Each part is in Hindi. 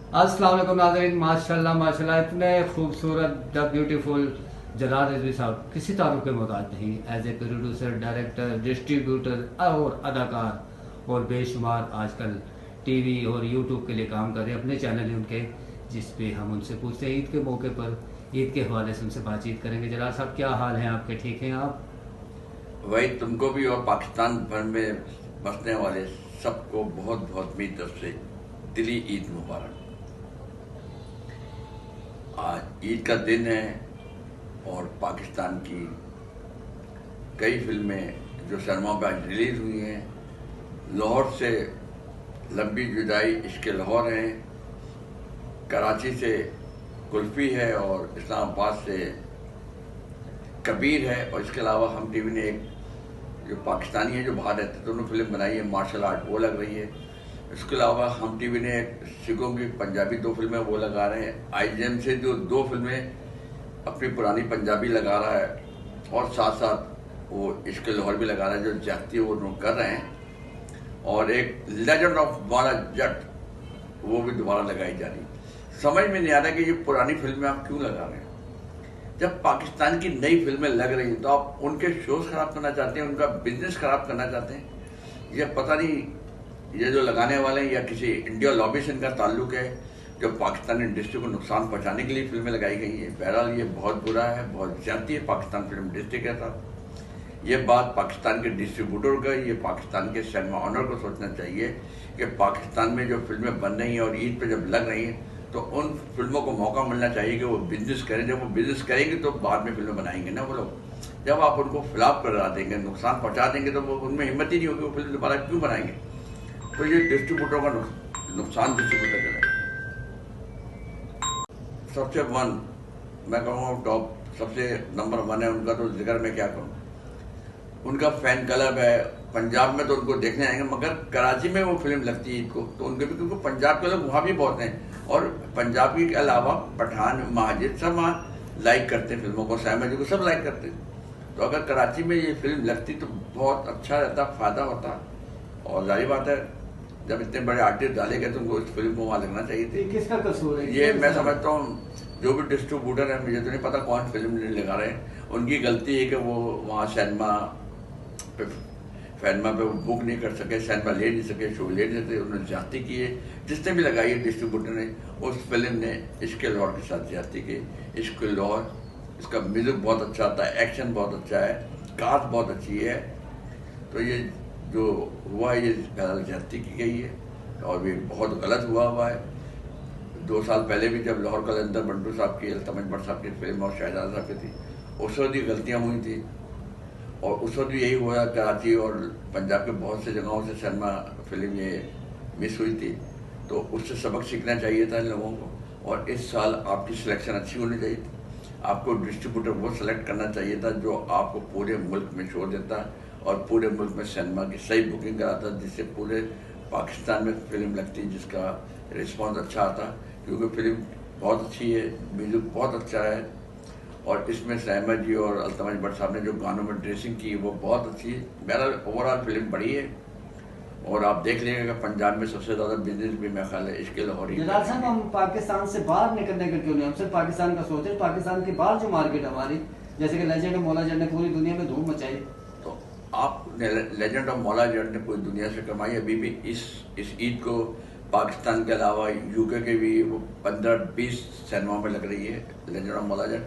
अस्सलाम वालेकुम नाज़रीन। माशाल्लाह माशाल्लाह इतने खूबसूरत द ब्यूटीफुल जलाल रिजवी साहब किसी तारुफ के मोहताज नहीं। As a producer, director, distributor और अदाकार और बेशुमार आजकल टीवी और यूट्यूब के लिए काम कर रहे हैं। अपने चैनल हैं उनके, जिस पे हम उनसे पूछते हैं ईद के मौके पर, ईद के हवाले से उनसे बातचीत करेंगे। जलाल साहब, क्या हाल है आपके? ठीक हैं आप? वही तुमको भी और पाकिस्तान भर में बसने वाले सबको बहुत बहुत मेरी तरफ से दिली ईद मुबारक। आज ईद का दिन है और पाकिस्तान की कई फिल्में जो सिनेमा पे आज रिलीज हुई हैं, लाहौर से लंबी जुदाई इश्क लाहौर है, कराची से कुल्फी है और इस्लामाबाद से कबीर है। और इसके अलावा हम टीवी ने एक जो पाकिस्तानी है जो बाहर रहते हैं दोनों फिल्म बनाई है, मार्शल आर्ट, वो लग रही है। इसके अलावा हम टीवी ने सिखों की पंजाबी 2 फिल्में वो लगा रहे हैं। आईजीएम से जो 2 फिल्में अपनी पुरानी पंजाबी लगा रहा है और साथ साथ वो इश्क लाहौर भी लगा रहा है जो ज्यादती वो लोग कर रहे हैं। और एक लेजेंड ऑफ मौला जट वो भी दोबारा लगाई जा रही। समझ में नहीं आ रहा कि ये पुरानी फिल्में आप क्यों लगा रहे हैं। जब पाकिस्तान की नई फिल्में लग रही हैं तो आप उनके शोज खराब करना चाहते हैं, उनका बिजनेस खराब करना चाहते हैं। ये पता नहीं ये जो लगाने वाले हैं या किसी इंडिया लॉबी से इनका ताल्लुक है जो पाकिस्तानी इंडस्ट्री को नुकसान पहुंचाने के लिए फिल्में लगाई गई हैं। बहरहाल ये बहुत बुरा है, बहुत ज्यादती है पाकिस्तान फिल्म इंडस्ट्री के साथ। ये बात पाकिस्तान के डिस्ट्रीब्यूटर का, ये पाकिस्तान के सिनेमा ऑनर को सोचना चाहिए कि पाकिस्तान में जो फिल्में बन रही हैं और ईद पे जब लग रही हैं तो उन फिल्मों को मौका मिलना चाहिए कि वो बिजनेस करें। जब वो बिजनेस करेंगे तो बाद में फिल्में बनाएंगे ना वो लोग। जब आप उनको फ्लॉप करा देंगे, नुकसान पहुंचा देंगे, तो वो उनमें हिम्मत ही नहीं होगी वो फिल्म दोबारा क्यों बनाएंगे। तो ये डिस्ट्रीब्यूटर का नुकसान डिस्ट्रीब्यूटर का है। सबसे वन मैं कहूँगा टॉप सबसे नंबर 1 है उनका, तो जिक्र मैं क्या करूँ। उनका फैन क्लब है, पंजाब में तो उनको देखने आएंगे, मगर कराची में वो फिल्म लगती है ईद को तो उनके भी, क्योंकि पंजाब के लोग वहाँ भी बहुत हैं और पंजाबी के अलावा पठान, महाजिर सब वहाँ लाइक करते हैं फिल्मों को, सहमा जी को सब लाइक करते हैं। तो अगर कराची में ये फिल्म लगती तो बहुत अच्छा रहता, फायदा होता। और जाहिर बात है जब इतने बड़े आर्टिस्ट डाले गए तो उनको इस फिल्म को वहाँ लगना चाहिए थी। किसका कसूर है ये मैं समझता हूँ जो भी डिस्ट्रीब्यूटर है, मुझे तो नहीं पता कौन फिल्म नहीं लगा रहे हैं, उनकी गलती है कि वो वहाँ फैनमा पे वो बुक नहीं कर सके, सिनेमा ले नहीं सके, शो ले नहीं सके, उन्होंने ज्यादती की है। जिसने भी लगाई है डिस्ट्रीब्यूटर ने, उस फिल्म ने इश्क लाहौर के साथ ज्यादती की। इश्क लाहौर, इसका म्यूजिक बहुत अच्छा आता है, एक्शन बहुत अच्छा है, कास्ट बहुत अच्छी है। तो ये जो हुआ है ये ज्यादती की गई है और ये बहुत गलत हुआ है। 2 साल पहले भी जब लाहौर कलंदर बंटू साहब की, अल्तमज भट्ट साहब की फिल्म और शहजाद साहब की थी, उस वक्त ही गलतियाँ हुई थी और उस वक्त भी यही हुआ। कराची और पंजाब के बहुत से जगहों से सिनेमा फिल्म ये मिस हुई थी, तो उससे सबक सीखना चाहिए था इन लोगों को। और इस साल आपकी सिलेक्शन अच्छी होनी चाहिए थी। आपको डिस्ट्रीब्यूटर वो सेलेक्ट करना चाहिए था जो आपको पूरे मुल्क में शो देता और पूरे मुल्क में सिनेमा की सही बुकिंग कराता, जिससे पूरे पाकिस्तान में फिल्म लगती, जिसका रिस्पॉन्स अच्छा आता। क्योंकि फिल्म बहुत अच्छी है, म्यूजिक बहुत अच्छा है और इसमें सहमा जी और अल्तमज भट्ट साहब ने जो गानों में ड्रेसिंग की वो बहुत अच्छी है। बहरहाल ओवरऑल फिल्म बड़ी है और आप देख लेंगे कि पंजाब में सबसे ज्यादा बिजनेस भी मेरा ख्याल है इसके लाहौर ही। जलाल साहब, हम पाकिस्तान से बाहर निकलने का क्यों नहीं, हम सिर्फ पाकिस्तान का सोचें। पाकिस्तान के बाहर जो मार्केट हमारी, जैसे कि लेजेंड ऑफ मौला जट ने पूरी दुनिया में धूम मचाई, तो आप लेजेंड ऑफ मौला जट ने पूरी दुनिया से कमाई। अभी भी इस ईद को पाकिस्तान के अलावा यूके के भी वो 15-20 सिनेमा में लग रही है लेजेंड ऑफ मौला जट।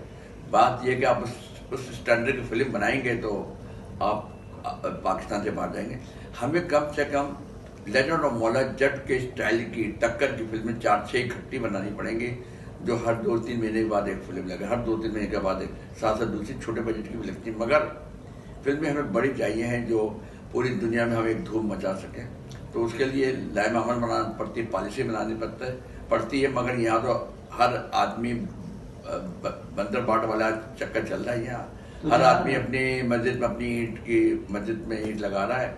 बात यह कि आप उस स्टैंडर्ड की फिल्म बनाएंगे तो आप पाकिस्तान से बाहर जाएंगे। हमें कम से कम लेजेंड ऑफ मौला जट के स्टाइल की टक्कर की फिल्में 4-6 इकट्ठी बनानी पड़ेंगी, जो हर 2-3 महीने के बाद एक फिल्म लगे, हर 2-3 महीने के बाद एक, साथ साथ दूसरी छोटे बजट की भी लगती है। मगर फिल्में हमें बड़ी चाहिए हैं जो पूरी दुनिया में हम एक धूम मचा सकें। तो उसके लिए लाइम अमल बनानी पड़ती है, पॉलिसी बनानी पड़ती है। मगर यहाँ तो हर आदमी बंदर बाट वाला चक्कर चल रहा है। यहाँ हर आदमी अपनी मस्जिद में अपनी मस्जिद में ईंट लगा रहा है।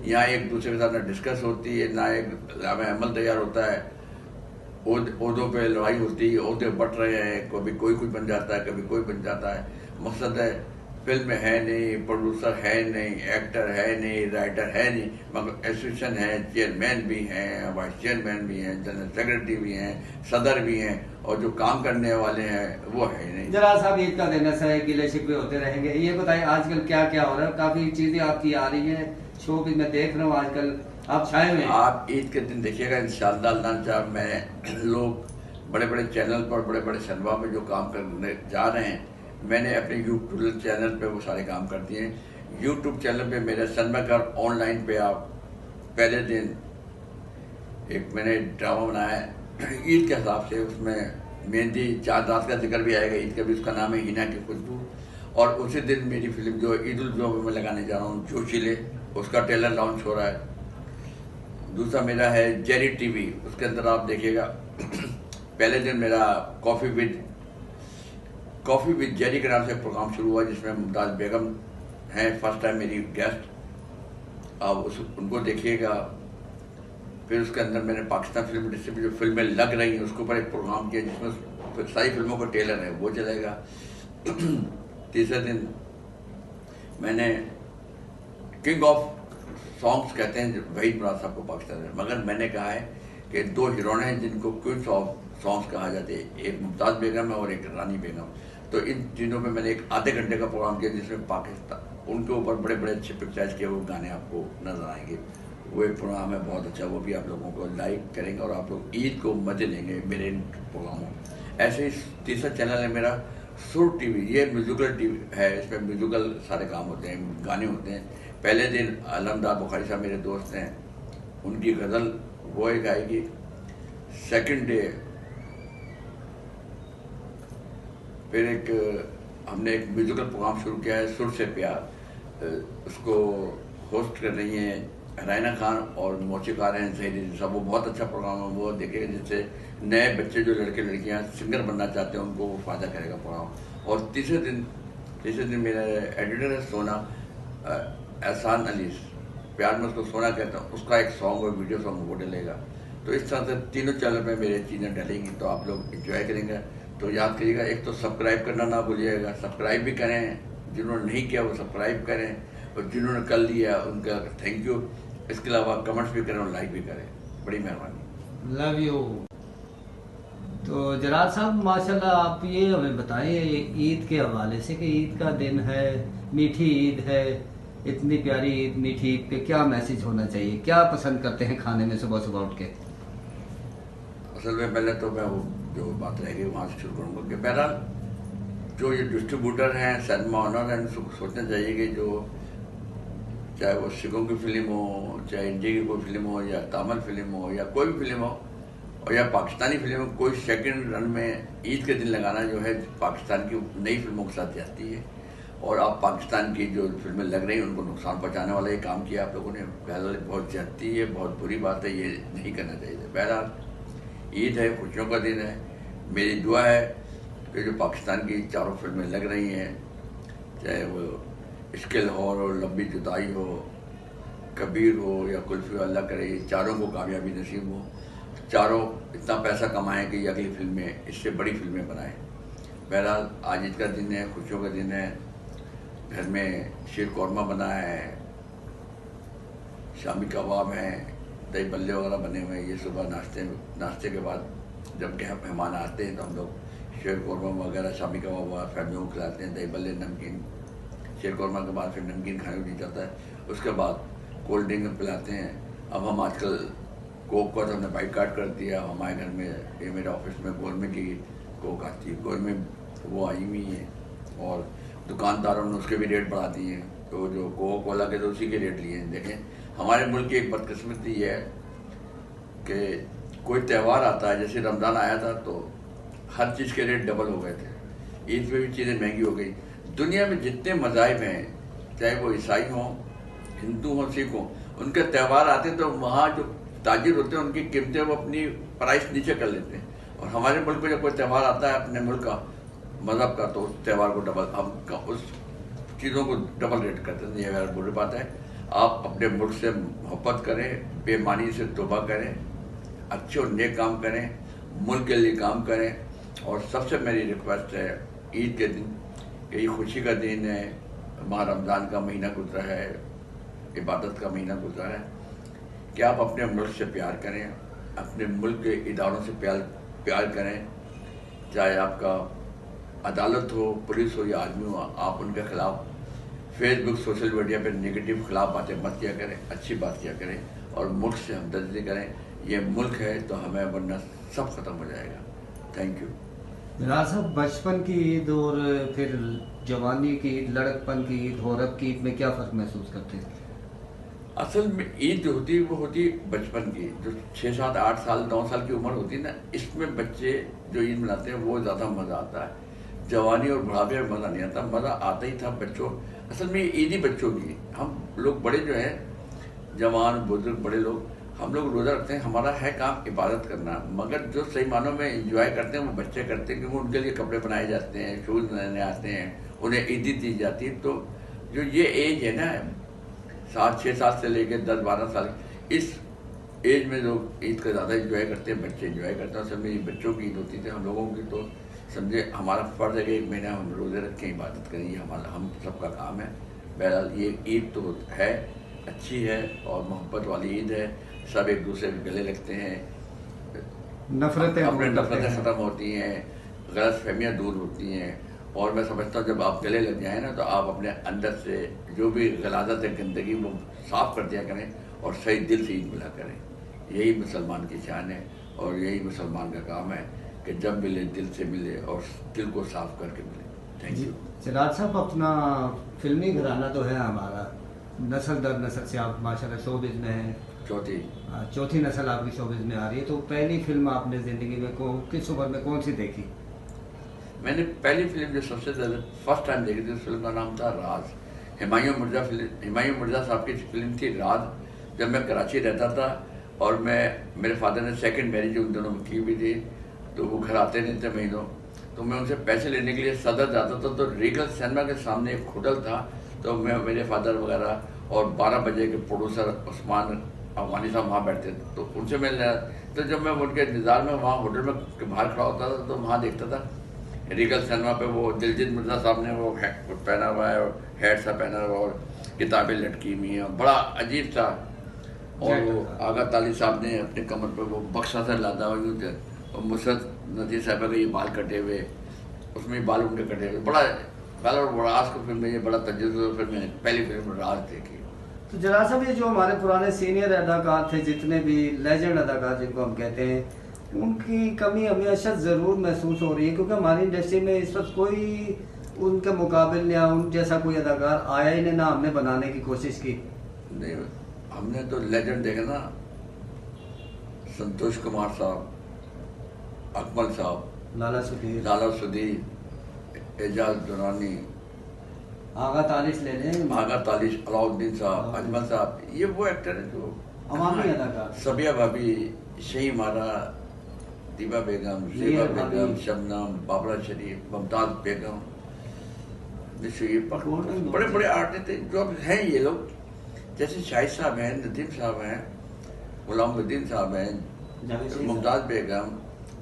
यहाँ एक दूसरे के साथ ना डिस्कस होती है, ना एक लाइम अमल तैयार होता है। ओहदों पे लड़ाई होती है, ओहदे बट रहे हैं, कभी कोई बन जाता है, कभी कोई बन जाता है। मकसद है फिल्म है नहीं, प्रोड्यूसर है नहीं, एक्टर है नहीं, राइटर है नहीं, मगर एसोसिएशन है, चेयरमैन भी हैं, वाइस चेयरमैन भी हैं, जनरल सेक्रेटरी भी हैं, सदर भी हैं, और जो काम करने वाले हैं वो है नहीं। जरा साहब, ईद का दिन है, गिले शिकवे होते रहेंगे। ये बताइए आजकल क्या क्या हो रहा है? काफी चीजें आपकी आ रही हैं, शो भी मैं देख रहा हूँ आजकल आप छाए हुए हैं। आप ईद के दिन देखिएगा इंशाअल्लाह अल्लाह, मैं लोग बड़े बड़े चैनल पर, बड़े बड़े सिनेमा में जो काम करने जा रहे हैं, मैंने अपने यूट्यूब चैनल पे वो सारे काम कर दिए हैं। यूट्यूब चैनल पे मेरे सिनेमा घर ऑनलाइन पे आप पहले दिन एक मैंने ड्रामा बनाया है ईद के हिसाब से, उसमें मेहंदी चार रात का जिक्र भी आएगा ईद का भी, उसका नाम है हिना की खुशबू। और उसी दिन मेरी फिल्म जो ईद उल जुहा में लगाने जा रहा हूँ, जोशीले, उसका ट्रेलर लॉन्च हो रहा है। दूसरा मेरा है जेरी टीवी, उसके अंदर आप देखिएगा पहले दिन मेरा कॉफ़ी विद जेरी के नाम से प्रोग्राम शुरू हुआ, जिसमें मुमताज़ बेगम हैं फर्स्ट टाइम मेरी गेस्ट। आप उनको देखिएगा। फिर उसके अंदर मैंने पाकिस्तान फिल्म इंडस्ट्री में जो फिल्में लग रही हैं उसके ऊपर एक प्रोग्राम किया, जिसमें सारी फिल्मों का ट्रेलर है, वो चलेगा। तीसरे दिन मैंने किंग ऑफ सॉन्ग्स कहते हैं वहीद मुराद साहब को पाकिस्तान में, मगर मैंने कहा है कि दो हीरोइनें हैं जिनको क्वींस ऑफ सॉन्ग्स कहा जाते हैं, एक मुमताज़ बेगम है और एक रानी बेगम। तो इन तीनों में मैंने एक आधे घंटे का प्रोग्राम किया, जिसमें पाकिस्तान उनके ऊपर बड़े बड़े अच्छे पिक्चर्स के वो गाने आपको नजर आएंगे। वो एक प्रोग्राम है बहुत अच्छा, वो भी आप लोगों को लाइक करेंगे और आप लोग ईद को मजे लेंगे मेरे इन प्रोग्रामों। ऐसे ही तीसरा चैनल है मेरा सुर टीवी, ये म्यूजिकल टीवी है, इसमें म्यूजिकल सारे काम होते हैं, गाने होते हैं। पहले दिन अलमदार बुखारी साहब मेरे दोस्त हैं, उनकी गज़ल वो एक आएगी। सेकंड डे फिर हमने एक म्यूजिकल प्रोग्राम शुरू किया है, सुर से प्यार, उसको होस्ट कर रही हैं रायना खान और मौसीकार हैं जहीर साहब। वो बहुत अच्छा प्रोग्राम है, वो देखेगा, जिससे नए बच्चे जो लड़के लड़कियां सिंगर बनना चाहते हैं उनको वो फ़ायदा करेगा प्रोग्राम। और तीसरे दिन मेरा एडिटर है सोना एहसान अली, प्यार में उसको सोना कहता हूँ, उसका एक सॉन्ग और वीडियो सॉन्ग वो डलेगा। तो इस तरह से तीनों चैनल में मेरे चीज़ें डलेंगी, तो आप लोग इंजॉय करेंगे। तो याद करिएगा, एक तो सब्सक्राइब करना ना भूलिएगा, सब्सक्राइब भी करें, जिन्होंने नहीं किया वो सब्सक्राइब करें, और जिन्होंने कर लिया उनका थैंक यू। इसके अलावा कमेंट्स भी करें और लाइक भी करें, बड़ी मेहरबानी, लव यू। तो जरार साहब माशाल्लाह, आप ये हमें बताएं ईद के हवाले से कि ईद का दिन है, मीठी ईद है, इतनी प्यारी ईद, मीठी ईद पे क्या मैसेज होना चाहिए? क्या पसंद करते हैं खाने में सुबह सुबह उठ के? असल में पहले तो मैं वो जो बात रहेगी वहाँ से शुरू करूँगा कि बहरहाल जो ये डिस्ट्रीब्यूटर हैं सिनेमा ऑनर हैं, सोचना चाहिए कि जो चाहे वो सिखों की फिल्म हो, चाहे इंडिया की कोई फिल्म हो, या तमिल फिल्म हो, या कोई भी फिल्म हो, और या पाकिस्तानी फिल्म हो, कोई सेकंड रन में ईद के दिन लगाना जो है पाकिस्तान की नई फिल्मों के साथ जाती है। और आप पाकिस्तान की जो फिल्में लग रही हैं उनको नुकसान पहुंचाने वाला ये काम किया आप लोगों ने। बहरहाल बहुत ज्यादती है, बहुत बुरी बात है, ये नहीं करना चाहिए। बहरहाल ईद है, खुशियों का दिन है। मेरी दुआ है कि जो पाकिस्तान की चारों फिल्में लग रही हैं, चाहे वो इश्क़ लाहौर हो, लंबी जुदाई हो, कबीर हो, या कुल्फ़ी, अल्लाह करे ये चारों को कामयाबी नसीब हो, चारों इतना पैसा कमाएं कि अगली फिल्में इससे बड़ी फिल्में बनाएं। बहरहाल आज ईद का दिन है, खुशियों का दिन है। घर में शीर कौरमा बना है, शामी कबाब हैं, दही बल्ले वगैरह बने हुए हैं। ये सुबह नाश्ते के बाद जब के मेहमान आते हैं तो हम लोग शीर कौरमा वगैरह, शामी कबाब वगैरह फैमिलियों को खिलाते हैं, दही बल्ले, नमकीन। शीर कौरमा के बाद फिर नमकीन खाने को दी जाता है, उसके बाद कोल्ड ड्रिंक पिलाते हैं। अब हम आजकल कोक का तो हमने बाइकाट कर दिया। हमारे घर में, ये मेरे ऑफिस में गोलमे की कोक आती है, गोलमे वो आई हुई है, और दुकानदारों ने उसके भी रेट बढ़ा दिए हैं। तो जो कोक कोला के तो उसी के रेट लिए हैं। देखें, हमारे मुल्क की एक बदकिस्मती ये है कि कोई त्यौहार आता है, जैसे रमज़ान आया था तो हर चीज़ के रेट डबल हो गए थे। ईद पे भी चीज़ें महंगी हो गई। दुनिया में जितने मज़ाहिब हैं, चाहे वो ईसाई हों, हिंदू हों, सिख हों, उनके त्यौहार आते हैं तो वहाँ जो ताजिर होते हैं उनकी कीमतें वो अपनी प्राइस नीचे कर लेते हैं। और हमारे मुल्क में जब कोई त्यौहार आता है अपने मुल्क का, मज़हब का, तो उस त्यौहार को डबल, हम उस चीज़ों को डबल रेट करते हैं। ये अगर बुरी बात है। आप अपने मुल्क से मोहब्बत करें, बेईमानी से तौबा करें, अच्छे और नेक काम करें, मुल्क के लिए काम करें। और सबसे मेरी रिक्वेस्ट है ईद के दिन कि ये खुशी का दिन है, माह रमज़ान का महीना गुजरा है, इबादत का महीना गुजरा है, कि आप अपने मुल्क से प्यार करें, अपने मुल्क के इदारों से प्यार करें, चाहे आपका अदालत हो, पुलिस हो या आर्मी हो, आप उनके खिलाफ फेसबुक सोशल मीडिया पर नेगेटिव खिलाफ बातें मत किया करें, अच्छी बात किया करें और मुल्क से हमदर्दी करें। ये मुल्क है तो हमें, वरना सब खत्म हो जाएगा। Thank you. बिलाल साहब, बचपन की ईद और फिर जवानी की ईद, लड़कपन की ईद, औरत की ईद में क्या फ़र्क महसूस करते हैं? असल में ईद जो होती है वो होती है बचपन की, जो 6, 7, 8 साल 9 साल की उम्र होती है ना, इसमें बच्चे जो ईद मनाते हैं वो ज़्यादा मज़ा आता है। जवानी और बुढ़ापे में मज़ा नहीं आता, मज़ा आता ही था बच्चों। असल में ईद ही बच्चों की, हम लोग बड़े जो हैं, जवान बुजुर्ग बड़े लोग, हम लोग रोज़ा रखते हैं, हमारा है काम इबादत करना, मगर जो सही मानों में इंजॉय करते हैं वो बच्चे करते हैं, क्योंकि उनके लिए कपड़े बनाए जाते हैं, शूज़ बनाने आते हैं, उन्हें ईदी दी जाती है। तो जो ये एज है ना, 7, 6 साल से लेकर 10, 12 साल, इस एज में लोग ईद का ज़्यादा इंजॉय करते हैं, बच्चे इंजॉय करते हैं। असल में ये बच्चों की ईद होती थी, हम लोगों की तो समझे हमारा फ़र्ज़ है कि 1 महीना हम रोज़े रख के इबादत करें, ये हमारा हम सबका काम है। बहरहाल ये ईद तो है, अच्छी है और मोहब्बत वाली ईद है, सब एक दूसरे के गले लगते हैं, नफरतें अपने नफरतें ख़त्म होती हैं, गलत फहमियाँ दूर होती हैं। और मैं समझता हूँ जब आप गले लग जाएँ ना, तो आप अपने अंदर से जो भी गलाजत है, गंदगी, वो साफ़ कर दिया करें और सही दिल से ईद मिला करें। यही मुसलमान की शान है और यही मुसलमान का काम है कि जब मिले दिल से मिले और दिल को साफ करके मिले। Thank you. सिराज साहब, अपना फिल्मी घराना तो है हमारा, नस्ल दर नस्ल से आप माशाल्लाह शोबिज़ में हैं, चौथी नस्ल आपकी शोबिज़ में आ रही है। तो पहली फिल्म आपने ज़िंदगी में किस उम्र में कौन सी देखी? मैंने पहली फिल्म जो सबसे ज़्यादा फर्स्ट टाइम देखी थी, उस फिल्म का नाम था राज। हुमायूं मिर्ज़ा साहब की फिल्म थी राज। जब मैं कराची रहता था और मेरे फादर ने सेकंड मैरिज उन दोनों की भी थी, तो वो घर आते नहीं थे महीनों, तो मैं उनसे पैसे लेने के लिए सदर जाता था। तो रीगल सिनेमा के सामने एक होटल था, तो मैं, मेरे फादर वगैरह और 12 बजे के प्रोड्यूसर उस्मान अफगानी साहब वहाँ बैठते थे, तो उनसे मिलने। तो जब मैं उनके इंतज़ार में वहाँ होटल में बाहर खड़ा होता था, तो वहाँ देखता था रीगल सिनेमा पे वो दिलजीत मिर्ज़ा साहब ने वो पहना हुआ है, हेड सा पहना हुआ और किताबें लटकी हुई हैं, बड़ा अजीब सा। और वो आगा ताली साहब ने अपने कमर पे वो बक्सा सा लादा हुआ यूँ थे, और मुसरत नज़ीर साहब के ये बाल कटे हुए, उसमें बाल उनके कटे हुए, बड़ा कल और राज को फिल्म में ये बड़ा तजुर्बा। फिर मैंने पहली फिल्म राज देखी। तो जरा साहब, ये जो हमारे पुराने सीनियर अदाकार थे, जितने भी लेजेंड अदाकार जिनको हम कहते हैं, उनकी कमी हमें अशद ज़रूर महसूस हो रही है, क्योंकि हमारी इंडस्ट्री में इस वक्त कोई उनके मुकाबले या उन जैसा कोई अदाकार आया ही नहीं, ना हमने बनाने की कोशिश की। नहीं, हमने तो लेजेंड देखा ना, संतोष कुमार साहब, अकमल साहब, लाला सुधीर, एजाज दुरानी, आगा तालिश ले लें, अलाउद्दीन साहब, अजमल साहब, ये वो एक्टर है जो अवामी अदाकार। सबिया भाभी, शही मारा, दीबा बेगम, ज़ेबा बेगम, शबनम, बाबरा शरीफ, मुमताज़ बेगम, बड़े बड़े आर्टिस्ट थे जो अब हैं ये लोग, जैसे शाहिद साहब हैं, नदीम साहब हैं, गुलामुद्दीन साहब हैं, मुमताज़ बेगम,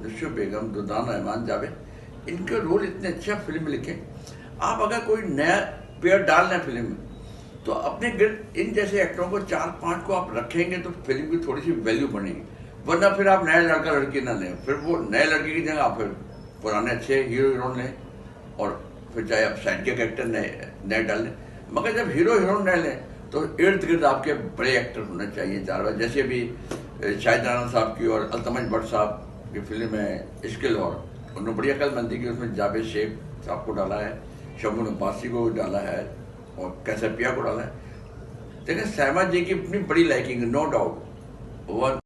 नुशु बेगम, दुदान रहमान, जावेद। इनके रोल इतने अच्छा फिल्म लिखे। आप अगर कोई नया पेयर डाल रहे हैं फिल्म में, तो अपने गिर्द इन जैसे एक्टरों को 4-5 को आप रखेंगे तो फिल्म की थोड़ी सी वैल्यू बढ़ेगी। वरना फिर आप नया लड़का लड़की ना लें, फिर वो नए लड़के की जगह आप फिर पुराने अच्छे हीरो हीरोइन लें, और फिर चाहे आप साइड के कैरेक्टर नए डाल लें। मगर जब हीरो हीरोइन नए लें तो इर्द गिर्द आपके बड़े एक्टर होने चाहिए 4 बार। जैसे अभी शाहिद राना साहब की और अल्तमज भट्ट साहब की फिल्म है इश्किल, और उन्होंने बड़ी अक्लमंदी की, उसमें जावेद शेख साहब को डाला है, शबनम अब्बासी को डाला है और कैसरपिया को डाला है। देखिए सहमा जी की अपनी बड़ी लाइकिंग, नो डाउट।